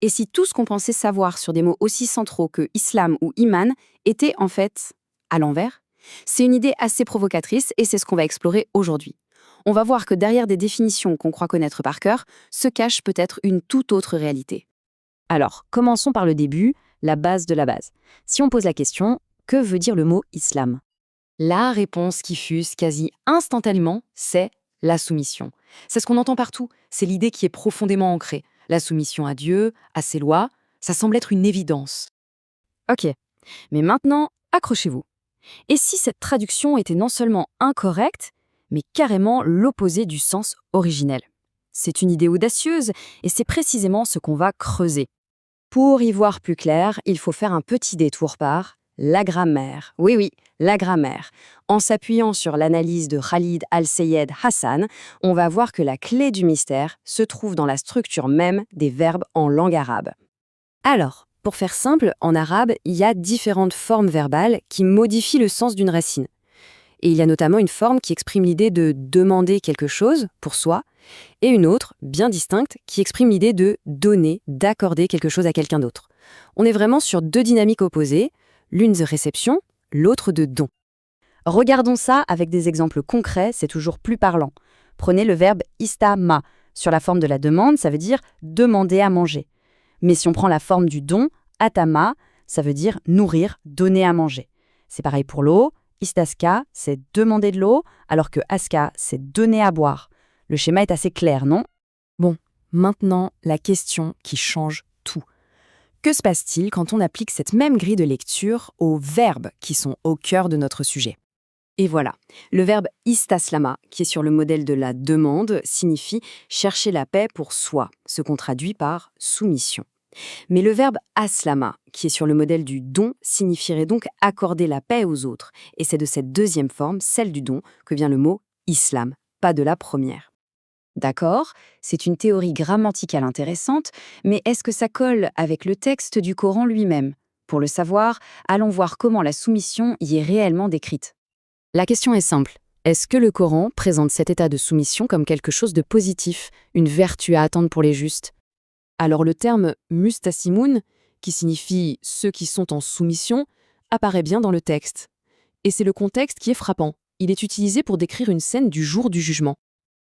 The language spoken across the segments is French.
Et si tout ce qu'on pensait savoir sur des mots aussi centraux que islam ou iman était en fait à l'envers? C'est une idée assez provocatrice et c'est ce qu'on va explorer aujourd'hui. On va voir que derrière des définitions qu'on croit connaître par cœur se cache peut-être une toute autre réalité. Alors, commençons par le début, la base de la base. Si on pose la question, que veut dire le mot islam? La réponse qui fuse quasi instantanément, c'est la soumission. C'est ce qu'on entend partout, c'est l'idée qui est profondément ancrée. La soumission à Dieu, à ses lois, ça semble être une évidence. Ok, mais maintenant, accrochez-vous. Et si cette traduction était non seulement incorrecte, mais carrément l'opposé du sens originel? C'est une idée audacieuse et c'est précisément ce qu'on va creuser. Pour y voir plus clair, il faut faire un petit détour par la grammaire. Oui, oui, la grammaire. En s'appuyant sur l'analyse de Khalid Al-Sayed Hassan, on va voir que la clé du mystère se trouve dans la structure même des verbes en langue arabe. Alors, pour faire simple, en arabe, il y a différentes formes verbales qui modifient le sens d'une racine. Et il y a notamment une forme qui exprime l'idée de demander quelque chose pour soi, et une autre, bien distincte, qui exprime l'idée de donner, d'accorder quelque chose à quelqu'un d'autre. On est vraiment sur deux dynamiques opposées, l'une de réception, l'autre de don. Regardons ça avec des exemples concrets, c'est toujours plus parlant. Prenez le verbe istama. Sur la forme de la demande, ça veut dire demander à manger. Mais si on prend la forme du don, atama, ça veut dire nourrir, donner à manger. C'est pareil pour l'eau. Istaska, c'est demander de l'eau, alors que aska, c'est donner à boire. Le schéma est assez clair, non? Bon, maintenant, la question qui change tout. Que se passe-t-il quand on applique cette même grille de lecture aux verbes qui sont au cœur de notre sujet? Et voilà, le verbe istaslama, qui est sur le modèle de la demande, signifie chercher la paix pour soi, ce qu'on traduit par soumission. Mais le verbe aslama, qui est sur le modèle du don, signifierait donc accorder la paix aux autres. Et c'est de cette deuxième forme, celle du don, que vient le mot islam, pas de la première. D'accord, c'est une théorie grammaticale intéressante, mais est-ce que ça colle avec le texte du Coran lui-même? Pour le savoir, allons voir comment la soumission y est réellement décrite. La question est simple. Est-ce que le Coran présente cet état de soumission comme quelque chose de positif, une vertu à attendre pour les justes? Alors le terme mustasimun, qui signifie ceux qui sont en soumission, apparaît bien dans le texte. Et c'est le contexte qui est frappant. Il est utilisé pour décrire une scène du jour du jugement.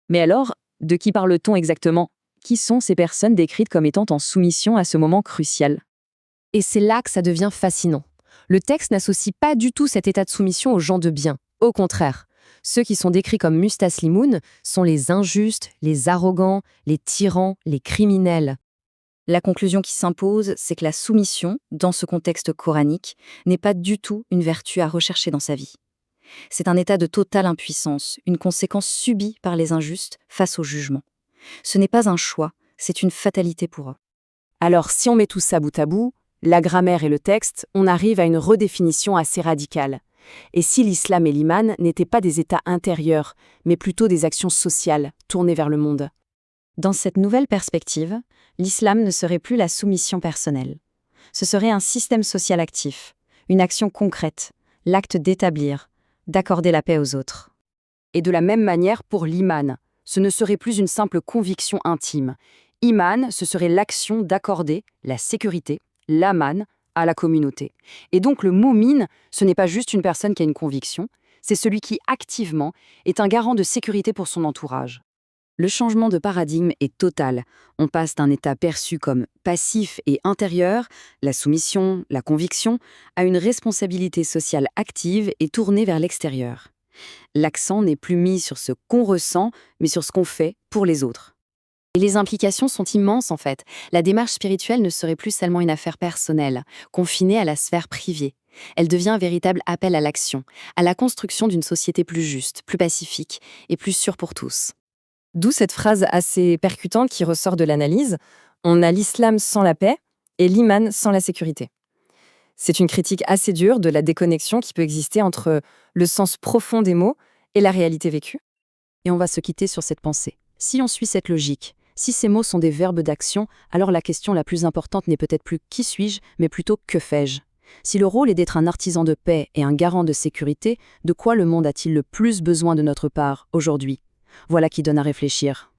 Mais alors, de qui parle-t-on exactement? Qui sont ces personnes décrites comme étant en soumission à ce moment crucial? Et c'est là que ça devient fascinant. Le texte n'associe pas du tout cet état de soumission aux gens de bien. Au contraire, ceux qui sont décrits comme mustaslimun sont les injustes, les arrogants, les tyrans, les criminels. La conclusion qui s'impose, c'est que la soumission, dans ce contexte coranique, n'est pas du tout une vertu à rechercher dans sa vie. C'est un état de totale impuissance, une conséquence subie par les injustes face au jugement. Ce n'est pas un choix, c'est une fatalité pour eux. Alors, si on met tout ça bout à bout, la grammaire et le texte, on arrive à une redéfinition assez radicale. Et si l'islam et l'iman n'étaient pas des états intérieurs, mais plutôt des actions sociales tournées vers le monde? Dans cette nouvelle perspective, l'islam ne serait plus la soumission personnelle. Ce serait un système social actif, une action concrète, l'acte d'établir, d'accorder la paix aux autres. Et de la même manière pour l'iman, ce ne serait plus une simple conviction intime. Iman, ce serait l'action d'accorder la sécurité, l'aman, à la communauté. Et donc le mu'min, ce n'est pas juste une personne qui a une conviction, c'est celui qui activement est un garant de sécurité pour son entourage. Le changement de paradigme est total. On passe d'un état perçu comme passif et intérieur, la soumission, la conviction, à une responsabilité sociale active et tournée vers l'extérieur. L'accent n'est plus mis sur ce qu'on ressent, mais sur ce qu'on fait pour les autres. Et les implications sont immenses en fait. La démarche spirituelle ne serait plus seulement une affaire personnelle, confinée à la sphère privée. Elle devient un véritable appel à l'action, à la construction d'une société plus juste, plus pacifique et plus sûre pour tous. D'où cette phrase assez percutante qui ressort de l'analyse. On a l'islam sans la paix et l'iman sans la sécurité. C'est une critique assez dure de la déconnexion qui peut exister entre le sens profond des mots et la réalité vécue. Et on va se quitter sur cette pensée. Si on suit cette logique, si ces mots sont des verbes d'action, alors la question la plus importante n'est peut-être plus qui suis-je, mais plutôt que fais-je? Si le rôle est d'être un artisan de paix et un garant de sécurité, de quoi le monde a-t-il le plus besoin de notre part aujourd'hui? Voilà qui donne à réfléchir.